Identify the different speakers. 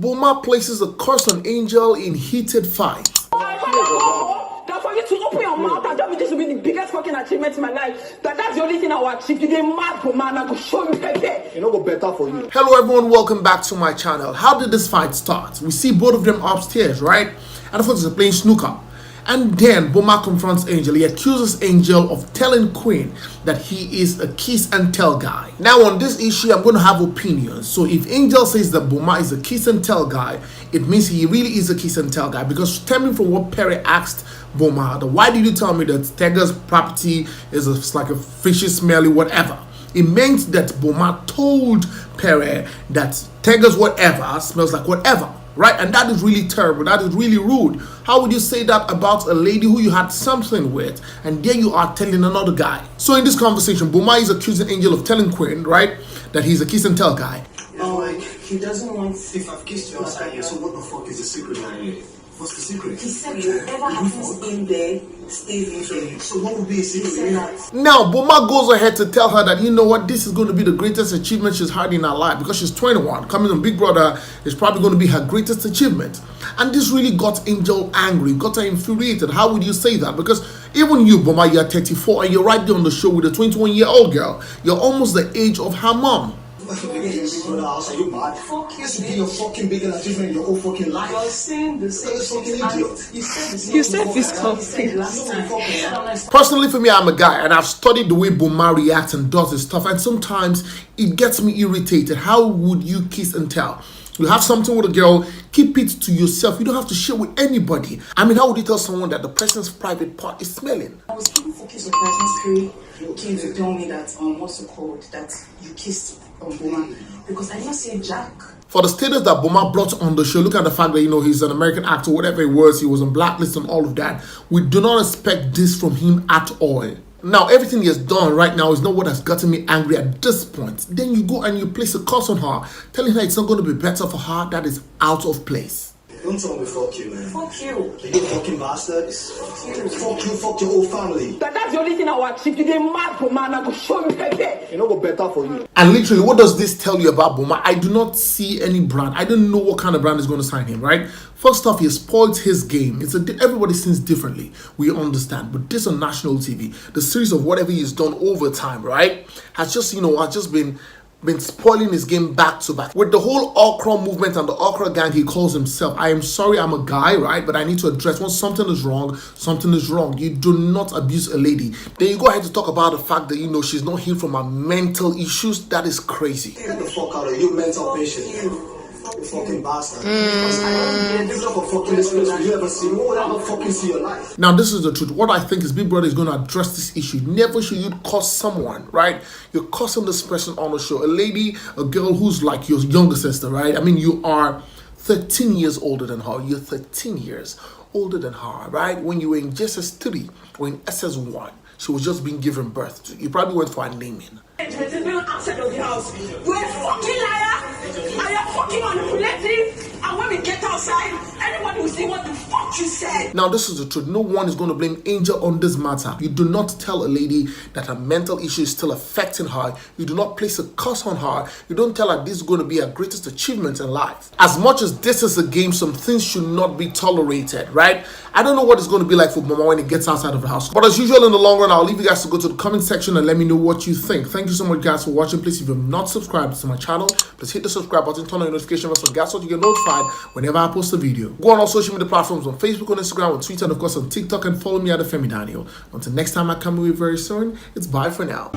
Speaker 1: Boma places a curse on Angel in heated fight.
Speaker 2: That for you to open your mouth and tell me this will be the biggest fucking achievement in my life. That's the only thing I will achieve. You get mad, Boma, and I go show you pepe.
Speaker 3: You know go better for you.
Speaker 1: Hello everyone, welcome back to my channel. How did this fight start? We see both of them upstairs, right? And of course they're playing snooker. And then Boma confronts Angel. He accuses Angel of telling Queen that he is a kiss and tell guy. Now on this issue, I'm going to have opinions. So if Angel says that Boma is a kiss and tell guy, it means he really is a kiss and tell guy. Because stemming from what Perry asked Boma, why did you tell me that Tega's property is like a fishy, smelly, whatever? It meant that Boma told Perry that Tega's whatever smells like whatever. Right? And that is really terrible. That is really rude. How would you say that about a lady who you had something with, and there you are telling another guy? So in this conversation, Boma is accusing Angel of telling Queen, right, that he's a kiss and tell guy.
Speaker 3: Oh, like, he doesn't want... If I've kissed you outside here, so what the fuck is the secret here? What's the secret?
Speaker 2: He said whatever happens in there stays in there.
Speaker 3: So what would be a secret?
Speaker 1: Now, Boma goes ahead to tell her that, you know what, this is going to be the greatest achievement she's had in her life because she's 21. Coming on Big Brother is probably going to be her greatest achievement. And this really got Angel angry, got her infuriated. How would you say that? Because even you, Boma, you're 34 and you're right there on the show with a 21-year-old girl. You're almost the age of her mom.
Speaker 3: Are you mad?
Speaker 2: Fuck you,
Speaker 3: this would be your fucking biggest achievement in your whole fucking life.
Speaker 2: You're saying the same
Speaker 3: fucking idiot.
Speaker 2: You said this conversation last time.
Speaker 1: Personally, for me, I'm a guy and I've studied the way Boma reacts and does his stuff, and sometimes it gets me irritated. How would you kiss and tell? You have something with a girl, keep it to yourself. You don't have to share with anybody. I mean, how would you tell someone that the person's private part is smelling?
Speaker 2: I was even focused on person Spirit came to tell me that what's it called, that you kissed Boma, because I didn't say Jack.
Speaker 1: For the status that Boma brought on the show, look at the fact that, you know, he's an American actor, whatever he was on blacklist and all of that. We do not expect this from him at all. Now, everything he has done right now is not what has gotten me angry at this point. Then you go and you place a curse on her, telling her it's not going to be better for her. That is out of place.
Speaker 3: Don't tell me fuck you, man.
Speaker 2: Fuck you.
Speaker 3: You fucking bastard. Fuck you. Fuck you, fuck your whole family.
Speaker 2: That's the only thing I will achieve. You get mad, Boma, and I go show you pepe.
Speaker 3: You know go better for you.
Speaker 1: And literally, what does this tell you about Boma? I do not see any brand. I don't know what kind of brand is going to sign him, right? First off, he spoiled his game. Everybody sings differently. We understand. But this on national TV, the series of whatever he's done over time, right, has just, you know, been spoiling his game back to back. With the whole Okra movement and the Okra gang he calls himself, I am sorry, I'm a guy, right? But I need to address when something is wrong, something is wrong. You do not abuse a lady. Then you go ahead to talk about the fact that, you know, she's not healed from her mental issues. That is crazy.
Speaker 3: Get the fuck out of you, mental patient. You fucking bastard. You ever see more than fucking see your life.
Speaker 1: Now, this is the truth. What I think is Big Brother is going to address this issue. Never should you curse someone, right? You're cursing this person on the show. A lady, a girl who's like your younger sister, right? I mean, you are 13 years older than her. You're 13 years older than her, right? When you were in JSS3 or in SS1, she was just being given birth to. You probably went for a naming.
Speaker 2: Outside of the house. You're a fucking liar. I am fucking manipulative. And when we get outside, anybody will see what the fuck you said.
Speaker 1: Now, this is the truth. No one is going to blame Angel on this matter. You do not tell a lady that her mental issue is still affecting her. You do not place a curse on her. You don't tell her this is going to be her greatest achievement in life. As much as this is a game, some things should not be tolerated, right? I don't know what it's going to be like for Boma when it gets outside of the house. But as usual, in the long run, I'll leave you guys to go to the comment section and let me know what you think. Thank you so much, guys, for watching. Please, if you're not subscribed to my channel, please hit the subscribe button, turn on your notification bell so guys, so you get notified whenever I post a video. Go on all social media platforms on Facebook, on Instagram, on Twitter, and of course on TikTok, and follow me at Bbnaija. Until next time I come with you very soon, it's bye for now.